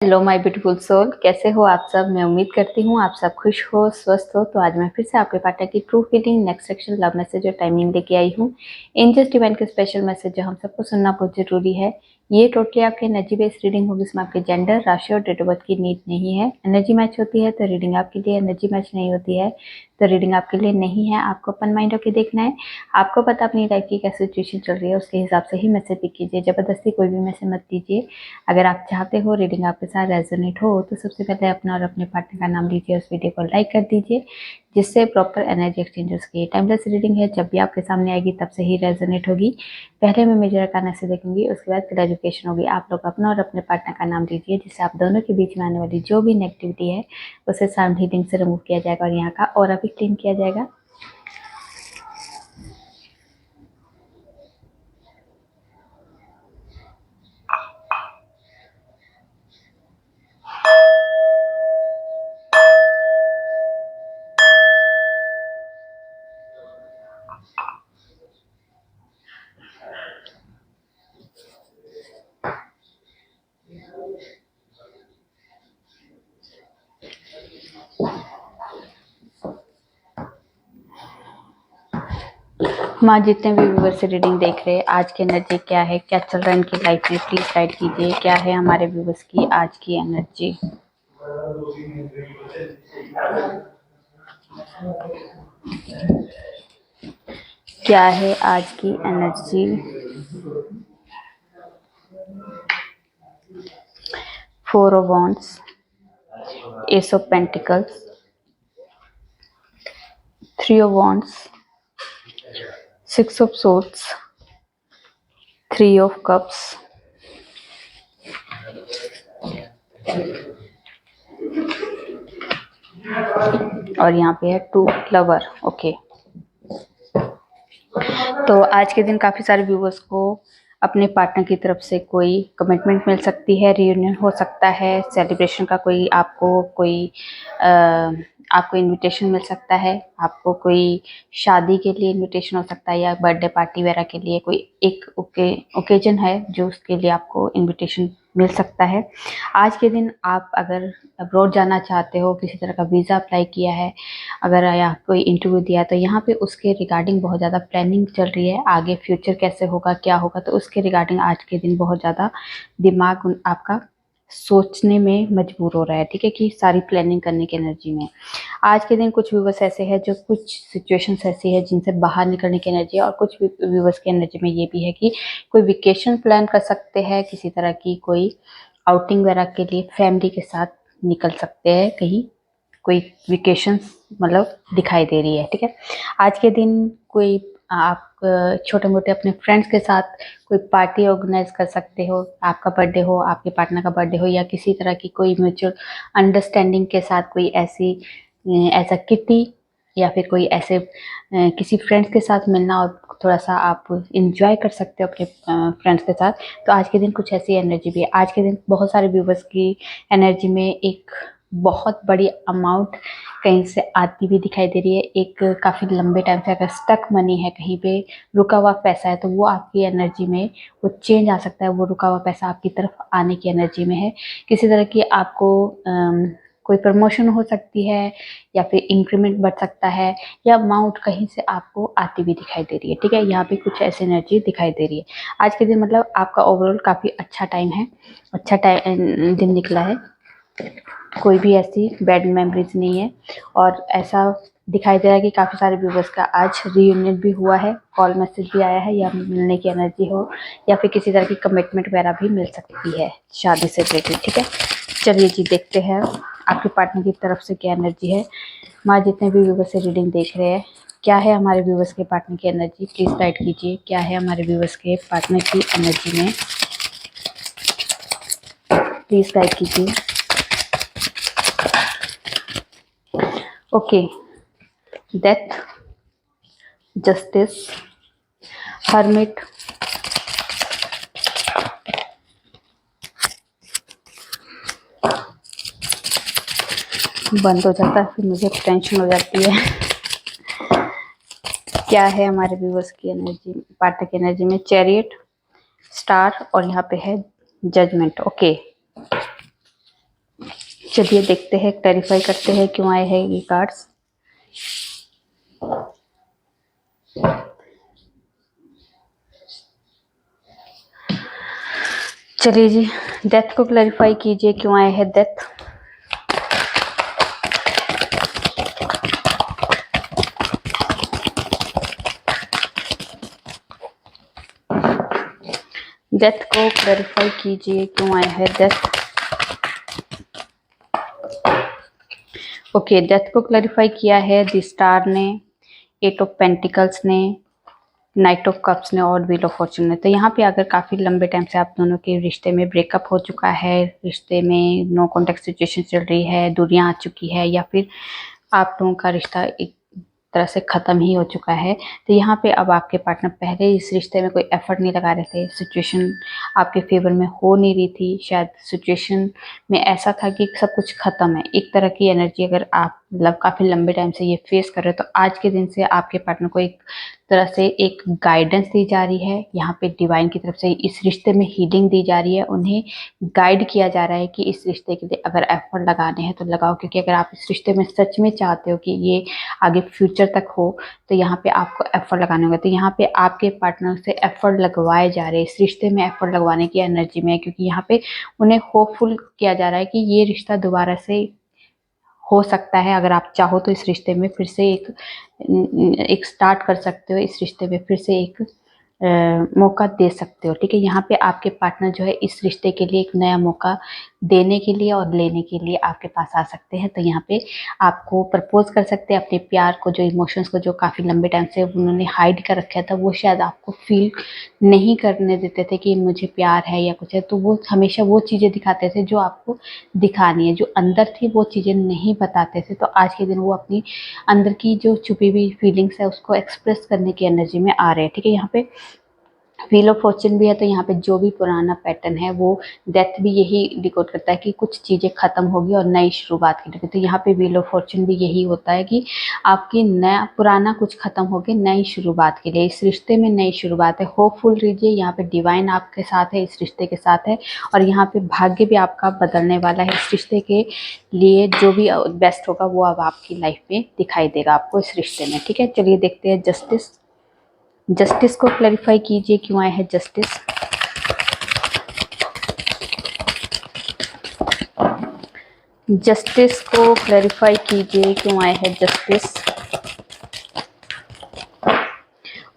Hello my beautiful soul, कैसे हो आप सब। मैं उम्मीद करती हूँ आप सब खुश हो, स्वस्थ हो। तो आज मैं फिर से आपके पार्टनर की true feeling next section love message और टाइमिंग लेके आई हूँ। एंजल्स डिवाइन के स्पेशल मैसेज जो हम सबको सुनना बहुत जरूरी है। ये टोटली आपके एनर्जी बेस्ड रीडिंग होगी, इसमें आपके जेंडर, राशि और डेट ऑफ बर्थ की नीड नहीं है। एनर्जी मैच होती है तो रीडिंग आपके लिए, एनर्जी मैच नहीं होती है तो रीडिंग आपके लिए नहीं है। आपको ओपन माइंड होकर देखना है। आपको पता अपनी लाइफ की क्या सिचुएशन चल रही है, उसके हिसाब से ही मैसेज पिक कीजिए। जबरदस्ती कोई भी मैसेज मत दीजिए। अगर आप चाहते हो रीडिंग आपके साथ रेजोनेट हो तो सबसे पहले अपना और अपने पार्टनर का नाम लीजिए, उस वीडियो को लाइक कर दीजिए, जिससे प्रॉपर एनर्जी एक्सचेंज हो सके। टाइमलेस रीडिंग है, जब भी आपके सामने आएगी तब से ही रेजोनेट होगी। पहले मैं मेजर अरकाना से देखूंगी, उसके बाद क्लैरिफिकेशन होगी। आप लोग अपना और अपने पार्टनर का नाम लीजिए, जिससे आप दोनों के बीच में आने वाली जो भी नेगेटिविटी है उसे साउंड हीलिंग से रिमूव किया जाएगा और यहाँ का ऑरा भी क्लीन किया जाएगा। माँ, जितने भी व्यूवर्स से रीडिंग देख रहे हैं, आज की एनर्जी क्या है, क्या चल रहा है इनकी लाइफ में, प्लीज गाइड कीजिए। क्या है हमारे व्यूवर्स की आज की एनर्जी। क्या है आज की energy. 4 of wands, S of pentacles, 3 of wands, 6 of swords, 3 of cups, और यहाँ पे है 2 फ्लावर। ओके, तो आज के दिन काफ़ी सारे व्यूवर्स को अपने पार्टनर की तरफ से कोई कमिटमेंट मिल सकती है, रियूनियन हो सकता है, सेलिब्रेशन का आपको इनविटेशन मिल सकता है, आपको कोई शादी के लिए इनविटेशन हो सकता है, या बर्थडे पार्टी वगैरह के लिए कोई एक ओकेजन है जो उसके लिए आपको इनविटेशन मिल सकता है। आज के दिन आप अगर अब्रॉड जाना चाहते हो, किसी तरह का वीज़ा अप्लाई किया है, अगर या कोई इंटरव्यू दिया है, तो यहाँ पे उसके रिगार्डिंग बहुत ज़्यादा प्लानिंग चल रही है। आगे फ्यूचर कैसे होगा, क्या होगा, तो उसके रिगार्डिंग आज के दिन बहुत ज़्यादा दिमाग आपका सोचने में मजबूर हो रहा है। ठीक है, कि सारी प्लानिंग करने की एनर्जी में आज के दिन कुछ व्यूवर्स ऐसे हैं जो कुछ सिचुएशंस ऐसी है जिनसे बाहर निकलने की एनर्जी है, और कुछ व्यूवर्स की एनर्जी में ये भी है कि कोई वेकेशन प्लान कर सकते हैं, किसी तरह की कोई आउटिंग वगैरह के लिए फैमिली के साथ निकल सकते हैं कहीं, कोई वेकेशंस मतलब दिखाई दे रही है। ठीक है, आज के दिन कोई आप छोटे मोटे अपने फ्रेंड्स के साथ कोई पार्टी ऑर्गेनाइज कर सकते हो। आपका बर्थडे हो, आपके पार्टनर का बर्थडे हो, या किसी तरह की कोई म्यूचुअल अंडरस्टैंडिंग के साथ कोई ऐसी ऐसा किटी, या फिर कोई ऐसे किसी फ्रेंड्स के साथ मिलना और थोड़ा सा आप इंजॉय कर सकते हो अपने फ्रेंड्स के साथ। तो आज के दिन कुछ ऐसी एनर्जी भी है। आज के दिन बहुत सारे व्यूवर्स की एनर्जी में एक बहुत बड़ी अमाउंट कहीं से आती भी दिखाई दे रही है। एक काफ़ी लंबे टाइम से अगर स्टक मनी है, कहीं पे रुका हुआ पैसा है, तो वो आपकी एनर्जी में वो चेंज आ सकता है। वो रुका हुआ पैसा आपकी तरफ आने की एनर्जी में है। किसी तरह की आपको कोई प्रमोशन हो सकती है, या फिर इंक्रीमेंट बढ़ सकता है, या अमाउंट कहीं से आपको आती भी दिखाई दे रही है। ठीक है, यहाँ पे कुछ ऐसी एनर्जी दिखाई दे रही है। आज के दिन मतलब आपका ओवरऑल काफ़ी अच्छा टाइम है, अच्छा टाइम दिन निकला है। कोई भी ऐसी बैड मेमोरीज नहीं है, और ऐसा दिखाई दे रहा है कि काफ़ी सारे व्यूवर्स का आज रीयूनियन भी हुआ है, कॉल मैसेज भी आया है, या मिलने की एनर्जी हो, या फिर किसी तरह की कमिटमेंट वगैरह भी मिल सकती है शादी से रिलेटेड। ठीक है, चलिए जी, देखते हैं आपके पार्टनर की तरफ से क्या एनर्जी है। माँ, जितने भी व्यूवर्स से रीडिंग देख रहे हैं, क्या है हमारे व्यूवर्स के पार्टनर की एनर्जी, प्लीज़ गाइड कीजिए। क्या है हमारे व्यूवर्स के पार्टनर की एनर्जी में, प्लीज़ गाइड कीजिए। ओके, डेथ, जस्टिस, हर्मिट, बंद हो जाता है फिर मुझे टेंशन हो जाती है। क्या है हमारे व्यूवर्स की एनर्जी, पार्टनर की एनर्जी में, चैरियट, स्टार, और यहाँ पे है जजमेंट। ओके, चलिए देखते हैं, क्लैरिफाई करते हैं क्यों आए हैं ये कार्ड्स। चलिए जी, डेथ को क्लैरिफाई कीजिए, क्यों आए हैं डेथ। डेथ को क्लैरिफाई कीजिए, क्यों आए हैं डेथ। ओके, डेथ को क्लैरिफाई किया है द स्टार ने, 8 ऑफ पेंटिकल्स ने, नाइट ऑफ कप्स ने और व्हील ऑफ फॉर्चून ने। तो यहाँ पे अगर काफ़ी लंबे टाइम से आप दोनों के रिश्ते में ब्रेकअप हो चुका है, रिश्ते में नो कॉन्टेक्ट सिचुएशन चल रही है, दूरियां आ चुकी है, या फिर आप लोगों का रिश्ता एक तरह से ख़त्म ही हो चुका है, तो यहाँ पे अब आपके पार्टनर पहले इस रिश्ते में कोई एफर्ट नहीं लगा रहे थे, सिचुएशन आपके फेवर में हो नहीं रही थी, शायद सिचुएशन में ऐसा था कि सब कुछ ख़त्म है, एक तरह की एनर्जी अगर आप मतलब काफ़ी लंबे टाइम से ये फेस कर रहे हो, तो आज के दिन से आपके पार्टनर को एक तरह से एक गाइडेंस दी जा रही है, यहाँ पे डिवाइन की तरफ से इस रिश्ते में हीलिंग दी जा रही है, उन्हें गाइड किया जा रहा है कि इस रिश्ते के लिए अगर एफर्ट लगाने हैं तो लगाओ, क्योंकि अगर आप इस रिश्ते में सच में चाहते हो कि ये आगे फ्यूचर तक हो, तो यहाँ पे आपको एफर्ट लगाने होंगे। तो यहाँ पे आपके पार्टनर से एफर्ट लगवाए जा रहे हैं, इस रिश्ते में एफर्ट लगवाने की एनर्जी में है, क्योंकि यहाँ पे उन्हें होपफुल किया जा रहा है कि ये रिश्ता दोबारा से हो सकता है, अगर आप चाहो तो इस रिश्ते में फिर से एक स्टार्ट कर सकते हो, इस रिश्ते में फिर से एक मौका दे सकते हो। ठीक है, यहाँ पे आपके पार्टनर जो है इस रिश्ते के लिए एक नया मौका देने के लिए और लेने के लिए आपके पास आ सकते हैं। तो यहाँ पे आपको प्रपोज कर सकते हैं अपने प्यार को, जो इमोशंस को जो काफ़ी लंबे टाइम से उन्होंने हाइड कर रखा था, वो शायद आपको फील नहीं करने देते थे कि मुझे प्यार है या कुछ है, तो वो हमेशा वो चीज़ें दिखाते थे जो आपको दिखानी है, जो अंदर थी वो चीज़ें नहीं बताते थे। तो आज के दिन वो अपनी अंदर की जो छुपी हुई फीलिंग्स है उसको एक्सप्रेस करने की एनर्जी में आ रहे हैं। ठीक है, यहाँ पे व्हील ऑफ फॉर्चून भी है, तो यहाँ पे जो भी पुराना पैटर्न है वो डेथ भी यही डिकोड करता है कि कुछ चीज़ें खत्म होगी और नई शुरुआत की लिए। तो यहाँ पे व्हील ऑफ फॉर्चून भी यही होता है कि आपकी नया पुराना कुछ खत्म हो गया, नई शुरुआत के लिए, इस रिश्ते में नई शुरुआत है, होपफुल रहिए। यहाँ पे डिवाइन आपके साथ है, इस रिश्ते के साथ है, और यहाँ पे भाग्य भी आपका बदलने वाला है, इस रिश्ते के लिए जो भी बेस्ट होगा वो अब आपकी लाइफ में दिखाई देगा आपको इस रिश्ते में। ठीक है, चलिए देखते हैं जस्टिस। जस्टिस को क्लैरिफाई कीजिए, क्यों आए हैं जस्टिस। जस्टिस को क्लैरिफाई कीजिए, क्यों आए हैं जस्टिस।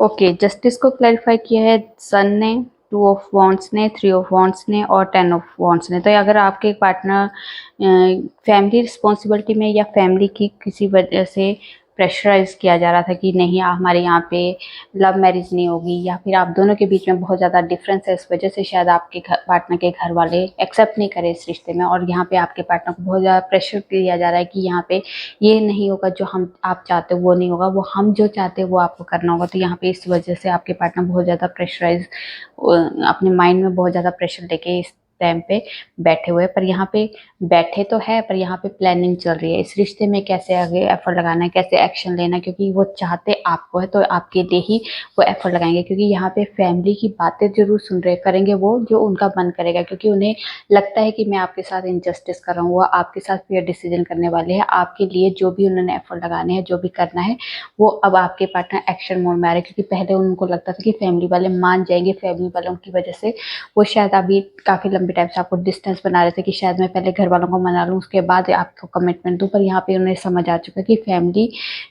ओके, जस्टिस को क्लैरिफाई किया है सन ने, 2 ऑफ वॉन्ड्स ने, 3 ऑफ वॉन्ड्स ने और 10 ऑफ वॉन्ड्स ने। तो अगर आपके पार्टनर फैमिली रिस्पॉन्सिबिलिटी में या फैमिली की किसी वजह से प्रेशराइज किया जा रहा था कि नहीं हमारे यहाँ पे लव मैरिज नहीं होगी, या फिर आप दोनों के बीच में बहुत ज़्यादा डिफरेंस है, इस वजह से शायद आपके पार्टनर के घर वाले एक्सेप्ट नहीं करे इस रिश्ते में, और यहाँ पे आपके पार्टनर को बहुत ज़्यादा प्रेशर दिया जा रहा है कि यहाँ पे ये नहीं होगा जो हम आप चाहते हो, वो नहीं होगा, वो हम जो चाहते हैं वो आपको करना होगा। तो यहाँ पे इस वजह से आपके पार्टनर बहुत ज़्यादा प्रेशराइज अपने माइंड में बहुत ज़्यादा प्रेशर लेके इस टाइम पे बैठे हुए, पर यहाँ पे बैठे तो है, पर यहाँ पे प्लानिंग चल रही है इस रिश्ते में कैसे आगे एफर्ट लगाना है, कैसे एक्शन लेना है, क्योंकि वो चाहते आपको है, तो आपके लिए ही वो एफर्ट लगाएंगे, क्योंकि यहाँ पे फैमिली की बातें जरूर सुन रहे करेंगे वो जो उनका मन करेगा, क्योंकि उन्हें लगता है कि मैं आपके साथ इनजस्टिस कर रहा हूँ, वो आपके साथ फेयर डिसीजन करने वाले हैं, आपके लिए जो भी उन्होंने एफर्ट लगाने हैं, जो भी करना है, वो अब आपके पार्टनर एक्शन मोड में आ रहे हैं, क्योंकि पहले उनको लगता था कि फैमिली वाले मान जाएंगे, फैमिली वालों की वजह से वो शायद अभी काफ़ी लंबे टाइम से आपको डिस्टेंस बना रहे थे कि शायद मैं पहले घर वालों को मना लूँ उसके बाद आपको कमिटमेंट दूँ, पर यहाँ पे उन्हें समझ आ चुका है कि फैमिली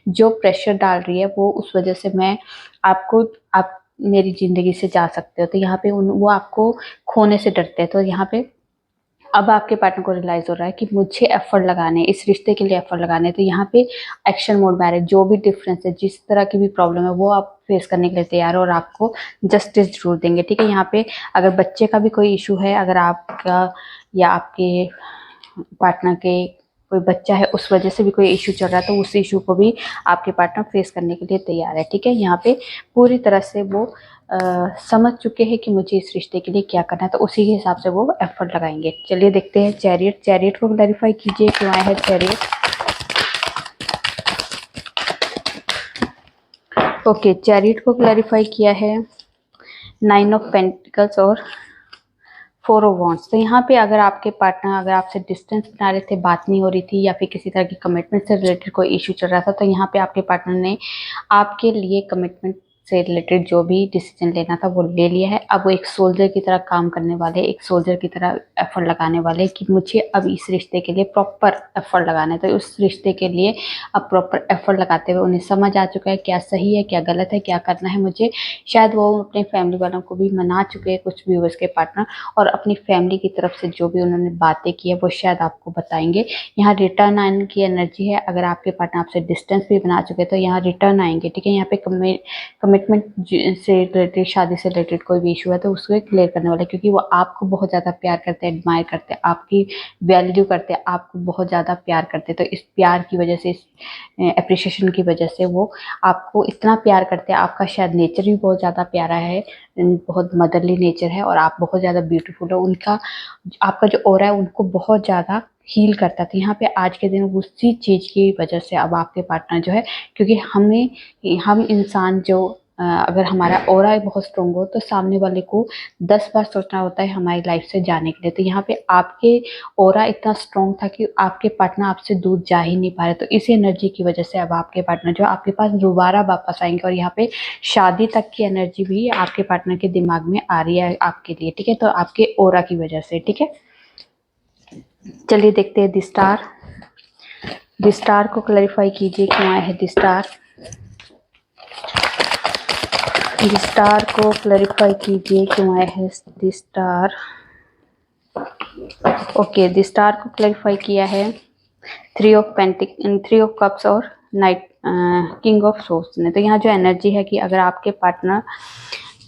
जो प्रेशर डाल रही है वो उस वजह से मैं आपको आप मेरी ज़िंदगी से जा सकते हो, तो यहाँ पे वो आपको खोने से डरते हैं। तो यहाँ पे अब आपके पार्टनर को रियलाइज हो रहा है कि मुझे एफर्ट लगाने, इस रिश्ते के लिए एफर्ट लगाने, तो यहाँ पे एक्शन मोड में आ रहे, जो भी डिफरेंस है, जिस तरह की भी प्रॉब्लम है वो आप फेस करने के लिए तैयार हो और आपको जस्टिस जरूर देंगे। ठीक है, यहाँ पे अगर बच्चे का भी कोई इशू है, अगर आपका या आपके पार्टनर के कोई बच्चा है उस वजह से भी कोई इशू चल रहा है, तो उस इशू को भी आपके पार्टनर फेस करने के लिए तैयार है। ठीक है, यहाँ पे पूरी तरह से वो समझ चुके हैं कि मुझे इस रिश्ते के लिए क्या करना है, तो उसी के हिसाब से वो एफर्ट लगाएंगे। चलिए देखते हैं चैरियट। चैरियट को क्लैरिफाई कीजिए, क्यों आया है चैरियट। ओके, चैरियट को क्लैरिफाई किया है 9 ऑफ पेंटिकल्स और फोर ऑफ वॉन्ड्स। तो यहाँ पे अगर आपके पार्टनर अगर आपसे डिस्टेंस बना रहे थे, बात नहीं हो रही थी, या फिर किसी तरह की कमिटमेंट से रिलेटेड कोई इशू चल रहा था, तो यहाँ पे आपके पार्टनर ने आपके लिए कमिटमेंट से रिलेटेड जो भी डिसीजन लेना था वो ले लिया है। अब वो एक सोल्जर की तरह काम करने वाले, एक सोल्जर की तरह एफर्ट लगाने वाले कि मुझे अब इस रिश्ते के लिए प्रॉपर एफर्ट लगाना है। तो उस रिश्ते के लिए अब प्रॉपर एफर्ट लगाते हुए उन्हें समझ आ चुका है क्या सही है, क्या गलत है, क्या करना है मुझे। शायद वो अपने फैमिली वालों को भी मना चुके हैं, कुछ व्यूअर्स के पार्टनर, और अपनी फैमिली की तरफ से जो भी उन्होंने बातें की है वो शायद आपको बताएंगे। यहाँ रिटर्न आने की एनर्जी है। अगर आपके पार्टनर आपसे डिस्टेंस भी बना चुके हैं तो यहाँ रिटर्न आएंगे, ठीक है। यहाँ पे कमिटमेंट से रिलेटेड, शादी से रिलेटेड कोई भी इशू है तो उसको क्लियर करने वाला है, क्योंकि वो आपको बहुत ज़्यादा प्यार करते हैं, एडमायर करते हैं, आपकी वैल्यू करते हैं, आपको बहुत ज़्यादा प्यार करते हैं। तो इस प्यार की वजह से, इस अप्रिशिएशन की वजह से वो आपको इतना प्यार करते हैं। आपका शायद नेचर भी बहुत ज़्यादा प्यारा है, बहुत मदरली नेचर है, और आप बहुत ज़्यादा ब्यूटीफुल हो। उनका आपका जो ऑरा है उनको बहुत ज़्यादा हील करता था। यहाँ पे आज के दिन उसी चीज़ की वजह से अब आपके पार्टनर जो है, क्योंकि हम इंसान जो अगर हमारा ऑरा बहुत स्ट्रॉन्ग हो तो सामने वाले को 10 बार सोचना होता है हमारी लाइफ से जाने के लिए। तो यहाँ पे आपके ऑरा इतना स्ट्रॉन्ग था कि आपके पार्टनर आपसे दूर जा ही नहीं पा रहे। तो इसी एनर्जी की वजह से अब आपके पार्टनर जो आपके पास दोबारा वापस आएंगे, और यहाँ पे शादी तक की एनर्जी भी आपके पार्टनर के दिमाग में आ रही है आपके लिए, ठीक है। तो आपके ऑरा की वजह से, ठीक है। चलिए देखते हैं द स्टार को क्लैरिफाई कीजिए क्यों आया है द स्टार को क्लैरिफाई कीजिए क्यों आया है the star. Okay, the star को क्लैरिफाई किया है थ्री ऑफ कप्स और नाइट किंग ऑफ सोर्स ने। तो यहाँ जो एनर्जी है कि अगर आपके पार्टनर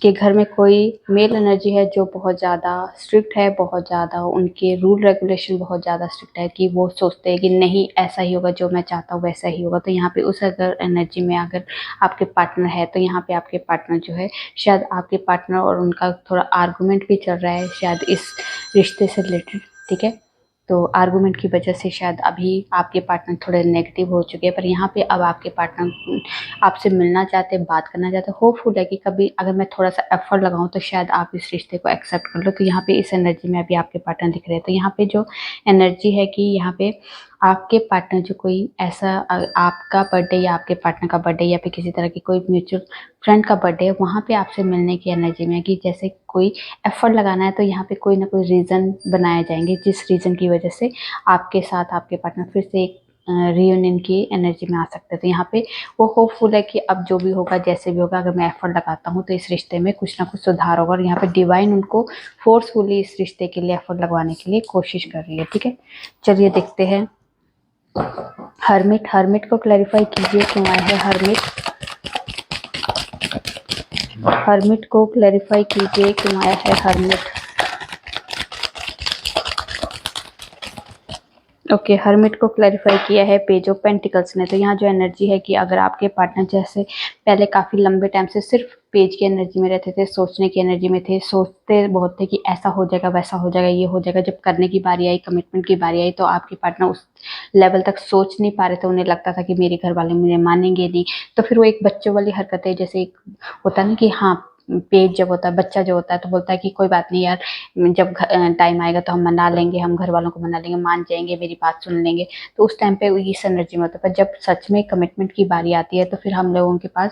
के घर में कोई मेल एनर्जी है जो बहुत ज़्यादा स्ट्रिक्ट है, बहुत ज़्यादा उनके रूल रेगुलेशन बहुत ज़्यादा स्ट्रिक्ट है, कि वो सोचते हैं कि नहीं ऐसा ही होगा, जो मैं चाहता हूँ वैसा ही होगा। तो यहाँ पे उस अगर एनर्जी में अगर आपके पार्टनर है तो यहाँ पे आपके पार्टनर जो है, शायद आपके पार्टनर और उनका थोड़ा आर्गूमेंट भी चल रहा है शायद इस रिश्ते से रिलेटेड, ठीक है। तो आर्गूमेंट की वजह से शायद अभी आपके पार्टनर थोड़े नेगेटिव हो चुके हैं, पर यहाँ पे अब आपके पार्टनर आपसे मिलना चाहते हैं, बात करना चाहते हैं। होपफुल है कि कभी अगर मैं थोड़ा सा एफर्ट लगाऊं तो शायद आप इस रिश्ते को एक्सेप्ट कर लो। तो यहाँ पे इस एनर्जी में अभी आपके पार्टनर दिख रहे हैं। तो यहाँ पे जो एनर्जी है कि यहाँ पे आपके पार्टनर जो कोई ऐसा आपका बर्थडे या आपके पार्टनर का बर्थडे या फिर किसी तरह की कोई म्यूचुअल फ्रेंड का बर्थडे है, वहाँ पे आपसे मिलने की एनर्जी में कि जैसे कोई एफर्ट लगाना है तो यहाँ पे कोई ना कोई रीज़न बनाए जाएंगे, जिस रीज़न की वजह से आपके साथ आपके पार्टनर फिर से एक रियूनियन की एनर्जी में आ सकते हैं। तो यहाँ पे वो होपफुल है कि अब जो भी होगा, जैसे भी होगा, अगर मैं एफर्ट लगाता हूँ तो इस रिश्ते में कुछ ना कुछ सुधार होगा। और यहाँ पे डिवाइन उनको फोर्सफुली इस रिश्ते के लिए एफर्ट लगवाने के लिए कोशिश कर रही है, ठीक है। चलिए देखते हैं हर्मिट को क्लैरिफाई कीजिए क्यों आया है हर्मिट को क्लैरिफाई कीजिए क्यों आया है हर्मिट। ओके, हर्मिट को क्लैरिफाई किया है पेज ऑफ पेंटिकल्स ने। तो यहाँ जो एनर्जी है कि अगर आपके पार्टनर जैसे पहले काफ़ी लंबे टाइम से सिर्फ पेज की एनर्जी में रहते थे, सोचने की एनर्जी में थे, सोचते बहुत थे कि ऐसा हो जाएगा, वैसा हो जाएगा, ये हो जाएगा, जब करने की बारी आई, कमिटमेंट की बारी आई, तो आपके पार्टनर उस लेवल तक सोच नहीं पा रहे थे। उन्हें लगता था कि मेरे घर वाले मुझे मानेंगे नहीं। तो फिर वो एक बच्चों वाली हरकतें, जैसे एक होता ना कि हाँ, पेज जब होता है, बच्चा जो होता है तो बोलता है कि कोई बात नहीं यार, जब टाइम आएगा तो हम मना लेंगे, हम घर वालों को मना लेंगे, मान जाएंगे, मेरी बात सुन लेंगे। तो उस टाइम पे इस एनर्जी में होता है। पर जब सच में कमिटमेंट की बारी आती है तो फिर हम लोगों के पास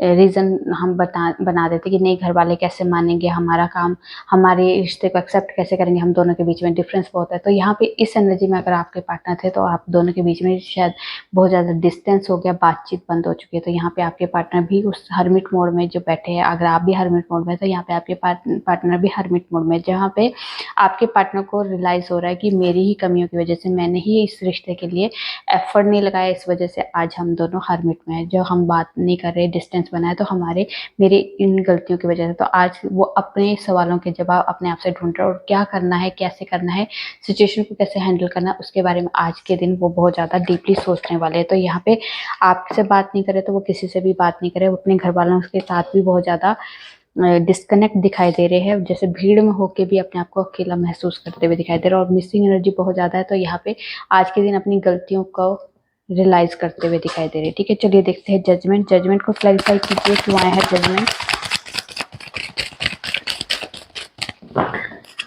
रीज़न हम बना देते कि नहीं, घर वाले कैसे मानेंगे, हमारा काम, हमारे रिश्ते को एक्सेप्ट कैसे करेंगे, हम दोनों के बीच में डिफरेंस बहुत है। तो यहाँ पे इस एनर्जी में अगर आपके पार्टनर थे तो आप दोनों के बीच में शायद बहुत ज़्यादा डिस्टेंस हो गया, बातचीत बंद हो चुकी है। तो यहाँ पे आपके पार्टनर भी उस हर्मिट मोड में जो बैठे हैं, अगर आप भी हर्मिट मोड में, तो यहाँ पे आपके पार्टनर भी हर्मिट मोड में, जहाँ पे आपके पार्टनर को रियलाइज़ हो रहा है कि मेरी ही कमियों की वजह से, मैंने ही इस रिश्ते के लिए एफर्ट नहीं लगाया, इस वजह से आज हम दोनों हर्मिट में हैं। जो हम बात नहीं कर रहे, डिस्टेंस बनाए, तो मेरी इन गलतियों की वजह से। तो आज वो अपने सवालों के जवाब अपने आप से ढूंढ रहे हैं, और क्या करना है, कैसे करना है, सिचुएशन को कैसे हैंडल करना है, उसके बारे में आज के दिन वो बहुत ज़्यादा डीपली सोचने वाले हैं। तो यहाँ पे आपसे बात नहीं करे तो वो किसी से भी बात नहीं करे, वो अपने घर वालों के साथ भी बहुत ज़्यादा डिस्कनेक्ट दिखाई दे रहे हैं, जैसे भीड़ में होके भी अपने आप को अकेला महसूस करते हुए दिखाई दे रहे हैं, और मिसिंग एनर्जी बहुत ज़्यादा है। तो यहाँ पे आज के दिन अपनी गलतियों को रियलाइज करते हुए दिखाई दे रहे हैं, ठीक है। चलिए देखते हैं जजमेंट को क्लैरिफाई कीजिए क्यों आया है जजमेंट।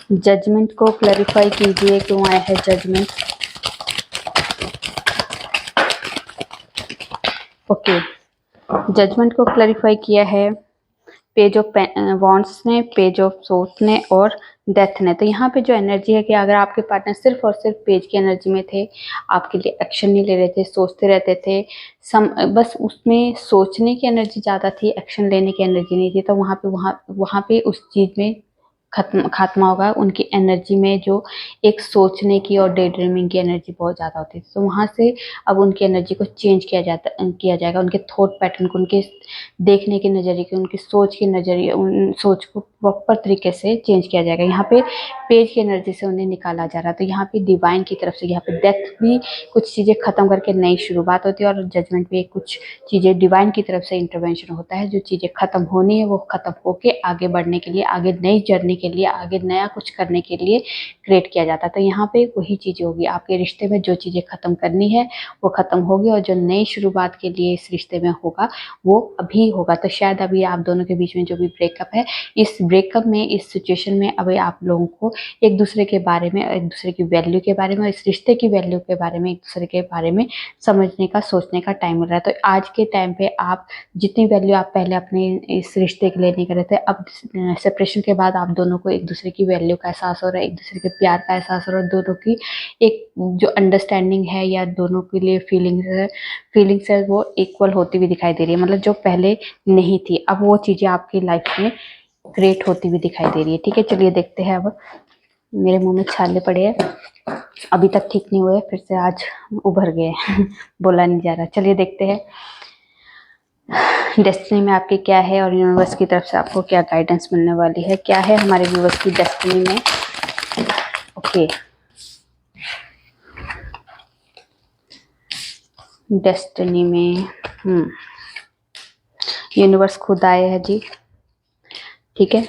जजमेंट को क्लैरिफाई कीजिए, क्यों आया है जजमेंट। ओके, जजमेंट को क्लैरिफाई किया है पेज ऑफ वॉन्ड्स ने, पेज ऑफ सोर्स ने और डेथ ने। तो यहाँ पे जो एनर्जी है कि अगर आपके पार्टनर सिर्फ और सिर्फ पेज की एनर्जी में थे, आपके लिए एक्शन नहीं ले रहे थे, सोचते रहते थे, बस उसमें सोचने की एनर्जी ज़्यादा थी, एक्शन लेने की एनर्जी नहीं थी, तो वहाँ पे उस चीज़ में खात्मा होगा। उनकी एनर्जी में जो एक सोचने की और डे ड्रीमिंग की एनर्जी बहुत ज़्यादा होती है, तो वहाँ से अब उनकी एनर्जी को चेंज किया जाएगा। उनके थॉट पैटर्न को, उनके देखने के नज़रिए को, उनकी सोच के नज़रिए, उन सोच को प्रॉपर तरीके से चेंज किया जाएगा। यहाँ पे पेज की एनर्जी से उन्हें निकाला जा रहा है, तो यहाँ पे डिवाइन की तरफ से, यहाँ पे डेथ भी कुछ चीज़ें खत्म करके नई शुरुआत होती है, और जजमेंट भी कुछ चीज़ें डिवाइन की तरफ से इंटरवेंशन होता है। जो चीज़ें खत्म होनी है वो खत्म होके आगे बढ़ने के लिए, आगे नई जर्नी के लिए, आगे नया कुछ करने के लिए क्रिएट किया जाता है। तो यहाँ पे वही चीज़ें होगी, आपके रिश्ते में जो चीज़ें खत्म करनी है वो खत्म होगी, और जो नई शुरुआत के लिए इस रिश्ते में होगा वो अभी होगा। तो शायद अभी आप दोनों के बीच में जो भी ब्रेकअप है, इस ब्रेकअप में, इस सिचुएशन में अभी आप लोगों को एक दूसरे के बारे में, एक दूसरे की वैल्यू के बारे में, इस रिश्ते की वैल्यू के बारे में, एक दूसरे के बारे में समझने का, सोचने का टाइम मिल रहा है। तो आज के टाइम पे आप जितनी वैल्यू आप पहले अपने इस रिश्ते के लिए नहीं कर रहे थे, अब सेपरेशन के बाद आप दोनों को एक दूसरे की वैल्यू का एहसास हो रहा है, एक दूसरे के प्यार का एहसास हो रहा है, दोनों की एक जो अंडरस्टैंडिंग है या दोनों के लिए फीलिंग्स है वो इक्वल होती हुई दिखाई दे रही है। मतलब जो पहले नहीं थी, अब वो चीज़ें आपकी लाइफ में क्रिएट होती हुई दिखाई दे रही है। ठीक है, चलिए देखते हैं। अब मेरे मुंह में छाले पड़े हैं, अभी तक ठीक नहीं हुए, फिर से आज उभर गए बोला नहीं जा रहा। चलिए देखते हैं डेस्टिनी में आपकी क्या है, और यूनिवर्स की तरफ से आपको क्या गाइडेंस मिलने वाली है। क्या है हमारे व्यूवर्स की डेस्टिनी में। ओके, डेस्टिनी में यूनिवर्स खुद आए हैं जी। ठीक है,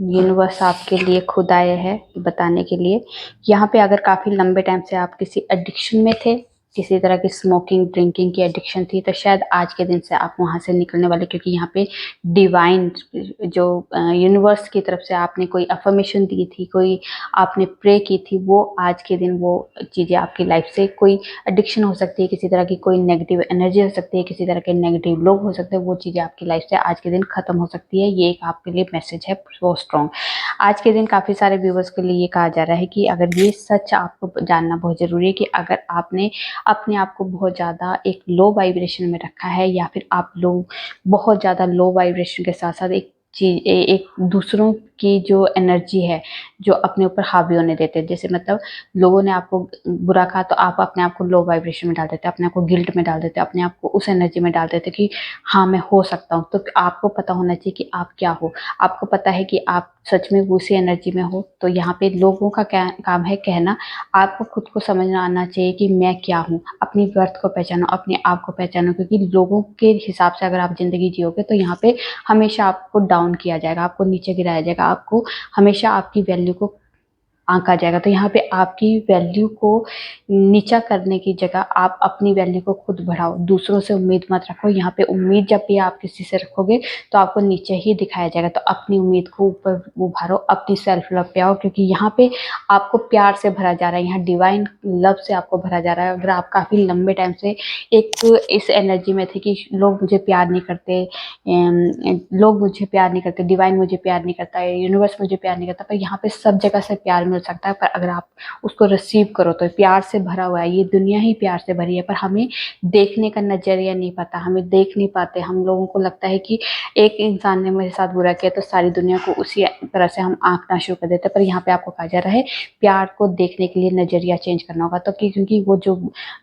यूनिवर्स आपके लिए खुद आए हैं बताने के लिए। यहाँ पे अगर काफ़ी लंबे टाइम से आप किसी एडिक्शन में थे, किसी तरह की स्मोकिंग ड्रिंकिंग की एडिक्शन थी, तो शायद आज के दिन से आप वहाँ से निकलने वाले, क्योंकि यहाँ पे डिवाइन जो यूनिवर्स की तरफ से आपने कोई अफर्मेशन दी थी, कोई आपने प्रे की थी, वो आज के दिन वो चीज़ें आपकी लाइफ से, कोई एडिक्शन हो सकती है, किसी तरह की कोई नेगेटिव एनर्जी हो सकती है, किसी तरह के नेगेटिव लोग हो सकते हैं, वो चीज़ें आपकी लाइफ से आज के दिन ख़त्म हो सकती है। ये एक आपके लिए मैसेज है बहुत स्ट्रॉन्ग। आज के दिन काफ़ी सारे व्यूवर्स के लिए ये कहा जा रहा है कि अगर ये सच आपको जानना बहुत ज़रूरी है कि अगर आपने अपने आप को बहुत ज़्यादा एक लो वाइब्रेशन में रखा है, या फिर आप लोग बहुत ज़्यादा लो वाइब्रेशन के साथ साथ एक दूसरों की जो एनर्जी है जो अपने ऊपर हावी होने देते हैं। जैसे मतलब लोगों ने आपको बुरा कहा तो आप अपने आप को लो वाइब्रेशन में डाल देते, अपने आप को गिल्ट में डाल देते, अपने आप को उस एनर्जी में डाल देते कि हाँ मैं हो सकता हूँ। तो आपको पता होना चाहिए कि आप क्या हो, आपको पता है कि आप सच में उसी एनर्जी में हो। तो यहाँ पे लोगों का क्या काम है कहना, आपको खुद को समझना आना चाहिए कि मैं क्या हूँ। अपनी वर्थ को पहचानो, अपने आप को पहचानो, क्योंकि लोगों के हिसाब से अगर आप ज़िंदगी जियोगे तो यहाँ पे हमेशा आपको डाउन किया जाएगा, आपको नीचे गिराया जाएगा, आपको हमेशा आपकी वैल्यू को आंका जाएगा। तो यहाँ पे आपकी वैल्यू को नीचा करने की जगह आप अपनी वैल्यू को खुद बढ़ाओ, दूसरों से उम्मीद मत रखो। यहाँ पे उम्मीद जब भी आप किसी से रखोगे तो आपको नीचे ही दिखाया जाएगा। तो अपनी उम्मीद को ऊपर उभारो, अपनी सेल्फ लव पे आओ, क्योंकि यहाँ पे आपको प्यार से भरा जा रहा है, यहाँ डिवाइन लव से आपको भरा जा रहा है। अगर आप काफ़ी लंबे टाइम से एक इस एनर्जी में थे कि लोग मुझे प्यार नहीं करते, लोग मुझे प्यार नहीं करते, डिवाइन मुझे प्यार नहीं करता है, यूनिवर्स मुझे प्यार नहीं करता, पर यहाँ पे सब जगह से प्यार मिल सकता है। पर अगर आप उसको रिसीव करो तो प्यार से भरा हुआ है, ये दुनिया ही प्यार से भरी है। पर हमें देखने का नजरिया नहीं पता, हमें देख नहीं पाते। हम लोगों को लगता है कि एक इंसान ने मेरे साथ बुरा किया तो सारी दुनिया को उसी तरह से हम आंकना शुरू कर देते हैं। पर यहाँ पे आपको कहा जा रहा है प्यार को देखने के लिए नजरिया चेंज करना होगा। तो क्योंकि वो जो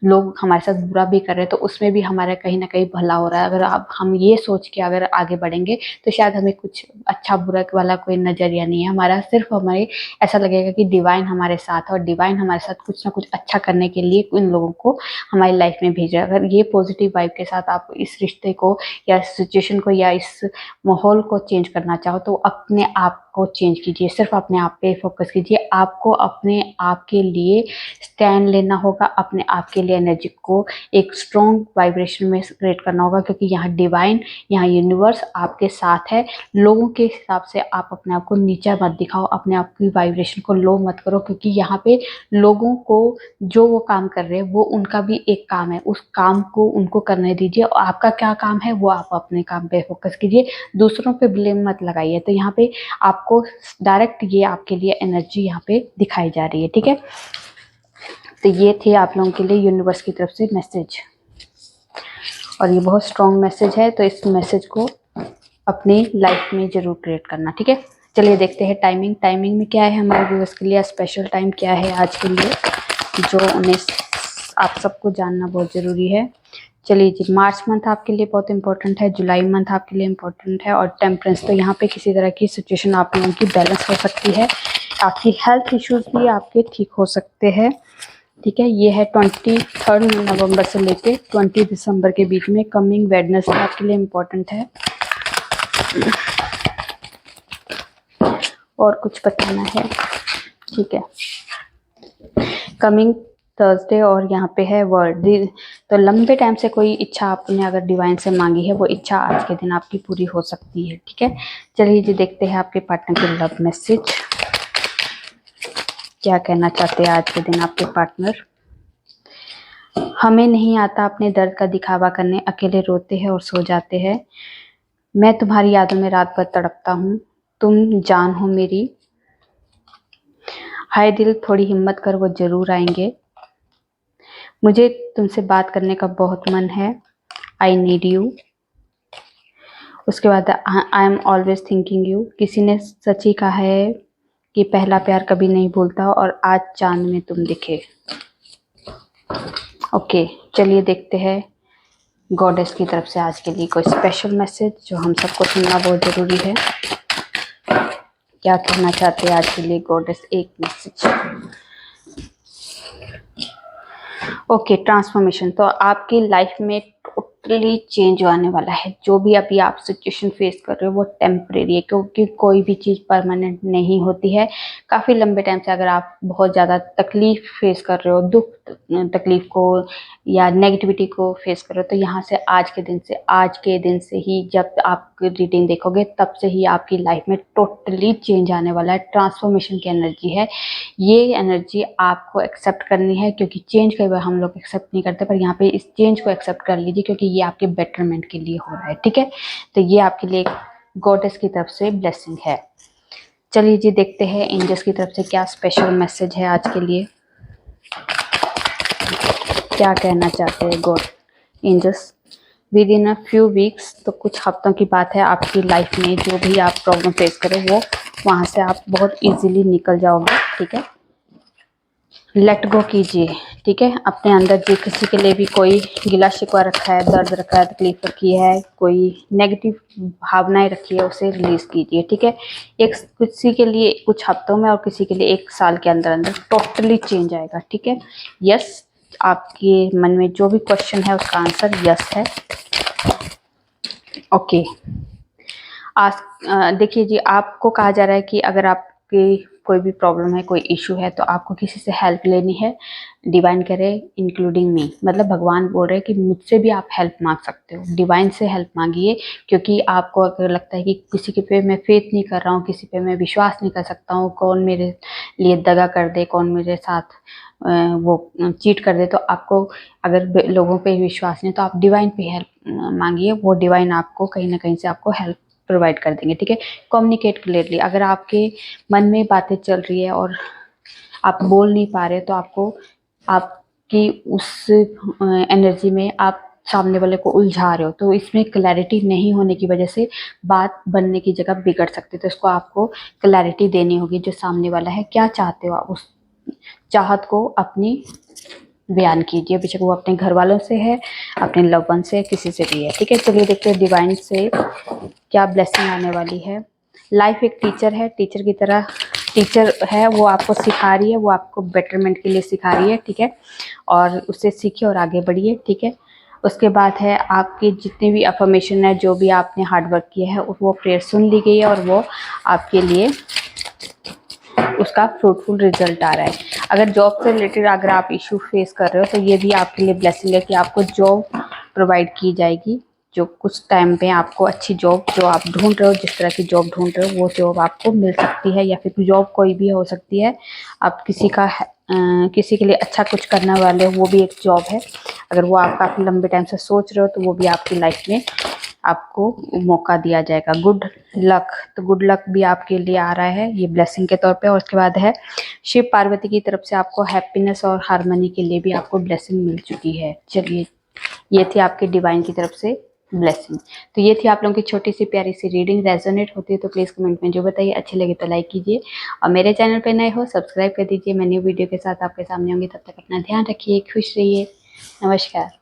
लोग हमारे साथ बुरा भी कर रहे हैं तो उसमें भी हमारा कहीं ना कहीं भला हो रहा है। अगर आप हम ये सोच के अगर आगे बढ़ेंगे तो शायद हमें कुछ अच्छा बुरा वाला कोई नजरिया नहीं है हमारा, सिर्फ हमें ऐसा लगेगा कि डिवाइन हमारे साथ है और डिवाइन हमारे साथ कुछ ना कुछ अच्छा करने के लिए इन लोगों को हमारी लाइफ में भेज रहा है। अगर ये पॉजिटिव वाइब के साथ आप इस रिश्ते को या इस सिचुएशन को या इस माहौल को चेंज करना चाहो तो अपने आप को चेंज कीजिए, सिर्फ अपने आप पे फोकस कीजिए, आपको अपने आप के लिए स्टैंड लेना होगा, अपने आप के लिए एनर्जी को एक स्ट्रॉन्ग वाइब्रेशन में क्रिएट करना होगा, क्योंकि यहाँ डिवाइन, यहाँ यूनिवर्स आपके साथ है। लोगों के हिसाब से आप अपने आप को नीचा मत दिखाओ, अपने आप की वाइब्रेशन को लो मत करो, क्योंकि यहाँ पे लोगों को जो वो काम कर रहे हैं वो उनका भी एक काम है, उस काम को उनको करने दीजिए। और आपका क्या काम है वो आप अपने काम पे फोकस कीजिए, दूसरों पे ब्लेम मत लगाइए। तो यहाँ पे आपको डायरेक्ट ये आपके लिए एनर्जी यहाँ पे दिखाई जा रही है, ठीक है। तो ये थे आप लोगों के लिए यूनिवर्स की तरफ से मैसेज, और ये बहुत स्ट्रॉन्ग मैसेज है, तो इस मैसेज को अपनी लाइफ में ज़रूर क्रिएट करना, ठीक है। चलिए देखते हैं टाइमिंग में क्या है हमारे व्यूअर्स के लिए, स्पेशल टाइम क्या है आज के लिए, जो उन्हें आप सबको जानना बहुत ज़रूरी है। चलिए जी, मार्च मंथ आपके लिए बहुत इंपॉर्टेंट है, जुलाई मंथ आपके लिए इंपॉर्टेंट है, और टेम्परेंस, तो यहाँ पे किसी तरह की सिचुएशन आप लोगों की बैलेंस हो सकती है, आपकी हेल्थ इश्यूज भी आपके ठीक हो सकते हैं, ठीक है। ये है 23 नवंबर से लेके 20 दिसंबर के बीच में, कमिंग वेडनेसडे आपके लिए इम्पोर्टेंट है। और कुछ बताना है, ठीक है। कमिंग थर्सडे, और यहाँ पे है वर्ड, तो लंबे टाइम से कोई इच्छा आपने अगर डिवाइन से मांगी है, वो इच्छा आज के दिन आपकी पूरी हो सकती है, ठीक है। चलिए जी देखते हैं आपके पार्टनर के लव मैसेज, क्या कहना चाहते हैं आज के दिन आपके पार्टनर। हमें नहीं आता अपने दर्द का दिखावा करने, अकेले रोते हैं और सो जाते हैं। मैं तुम्हारी यादों में रात भर तड़पता हूँ, तुम जान हो मेरी। हाय दिल, थोड़ी हिम्मत कर, वो जरूर आएंगे। मुझे तुमसे बात करने का बहुत मन है, आई नीड यू। उसके बाद I am always thinking you. किसी ने सच ही कहा है कि पहला प्यार कभी नहीं भूलता, और आज चांद में तुम दिखे। ओके, चलिए देखते हैं गॉडेस की तरफ से आज के लिए कोई स्पेशल मैसेज जो हम सबको सुनना बहुत ज़रूरी है। क्या कहना चाहते हैं आज के लिए गॉडेस, एक मैसेज। ओके, ट्रांसफॉर्मेशन, तो आपकी लाइफ में टोटली चेंज आने वाला है। जो भी अभी आप सिचुएशन फेस कर रहे हो वो टेम्परेरी है, क्योंकि कोई भी चीज़ परमानेंट नहीं होती है। काफ़ी लंबे टाइम से अगर आप बहुत ज़्यादा तकलीफ फेस कर रहे हो, दुख तकलीफ को या नेगेटिविटी को फेस कर रहे हो, तो यहाँ से आज के दिन से ही जब आप रीडिंग देखोगे तब से ही आपकी लाइफ में टोटली चेंज आने वाला है। ट्रांसफॉर्मेशन की एनर्जी है, ये एनर्जी आपको एक्सेप्ट करनी है, क्योंकि चेंज कई बार हम लोग एक्सेप्ट नहीं करते, पर यहाँ पे इस चेंज को एक्सेप्ट कर लीजिए, क्योंकि ये आपके बेटरमेंट के लिए हो रहा है, ठीक है। तो ये आपके लिए गॉडेस की तरफ से ब्लेसिंग है। चलिए जी देखते हैं एंजल्स की तरफ से क्या स्पेशल मैसेज है आज के लिए, क्या कहना चाहते हैं god angels. Within a few weeks, तो कुछ हफ्तों की बात है, आपकी लाइफ में जो भी आप प्रॉब्लम फेस करो वो वहाँ से आप बहुत इजीली निकल जाओगे, ठीक है। लेट गो कीजिए, ठीक है। अपने अंदर जो किसी के लिए भी कोई गिला शिकवा रखा है, दर्द रखा है, तकलीफ रखी है, कोई नेगेटिव भावनाएं रखी है, उसे रिलीज कीजिए, ठीक है। एक किसी के लिए कुछ हफ्तों में और किसी के लिए 1 साल के अंदर अंदर टोटली चेंज आएगा, ठीक है। यस, आपके मन में जो भी क्वेश्चन है उसका आंसर यस है। ओके, आज देखिए जी, आपको कहा जा रहा है कि अगर आपकी कोई भी प्रॉब्लम है, कोई इशू है, तो आपको किसी से हेल्प लेनी है। डिवाइन करे इंक्लूडिंग मी, मतलब भगवान बोल रहे हैं कि मुझसे भी आप हेल्प मांग सकते हो, डिवाइन से हेल्प मांगिए। क्योंकि आपको अगर लगता है कि किसी के पे मैं फेथ नहीं कर रहा हूँ, किसी पे मैं विश्वास नहीं कर सकता हूँ, कौन मेरे लिए दगा कर दे, कौन मेरे साथ वो चीट कर दे, तो आपको अगर लोगों पे विश्वास नहीं तो आप डिवाइन पे हेल्प मांगिए, वो डिवाइन आपको कहीं ना कहीं से आपको हेल्प प्रोवाइड कर देंगे, ठीक है। कम्युनिकेट क्लियरली, अगर आपके मन में बातें चल रही है और आप बोल नहीं पा रहे, तो आपकी उस एनर्जी में आप सामने वाले को उलझा रहे हो, तो इसमें क्लैरिटी नहीं होने की वजह से बात बनने की जगह बिगड़ सकती है। तो इसको आपको क्लैरिटी देनी होगी, जो सामने वाला है क्या चाहते हो आप, उस चाहत को अपनी बयान कीजिए, बेशक वो अपने घर वालों से है, अपने लव वन से, किसी से भी है, ठीक है। चलिए देखते हैं डिवाइन से क्या ब्लेसिंग आने वाली है। लाइफ एक टीचर है, टीचर की तरह टीचर है, वो आपको सिखा रही है, वो आपको बेटरमेंट के लिए सिखा रही है, ठीक है। और उससे सीखिए और आगे बढ़िए, ठीक है। उसके बाद है आपकी जितनी भी अफर्मेशन है, जो भी आपने हार्डवर्क किया है, वो प्रेयर सुन ली गई है और वो आपके लिए उसका फ्रूटफुल रिजल्ट आ रहा है। अगर जॉब से रिलेटेड अगर आप इशू फेस कर रहे हो तो ये भी आपके लिए ब्लेसिंग है कि आपको जॉब प्रोवाइड की जाएगी। जो कुछ टाइम पे आपको अच्छी जॉब जो आप ढूंढ रहे हो, जिस तरह की जॉब ढूंढ रहे हो वो जॉब आपको मिल सकती है, या फिर जॉब कोई भी हो सकती है। आप किसी के लिए अच्छा कुछ करने वाले हो, वो भी एक जॉब है। अगर वो आप काफ़ी लंबे टाइम से सोच रहे हो तो वो भी आपकी लाइफ में आपको मौका दिया जाएगा। गुड लक, तो गुड लक भी आपके लिए आ रहा है ये ब्लेसिंग के तौर पे। और उसके बाद है शिव पार्वती की तरफ से आपको हैप्पीनेस और हार्मनी के लिए भी आपको ब्लेसिंग मिल चुकी है। चलिए, ये थी आपके डिवाइन की तरफ से ब्लेसिंग। तो ये थी आप लोगों की छोटी सी प्यारी सी रीडिंग। रेजोनेट होती है तो प्लीज़ कमेंट में जो बताइए। अच्छी लगे तो लाइक कीजिए, और मेरे चैनल पे नए हो सब्सक्राइब कर दीजिए। मैं न्यू वीडियो के साथ आपके सामने होंगी, तब तक अपना ध्यान रखिए, खुश रहिए। नमस्कार।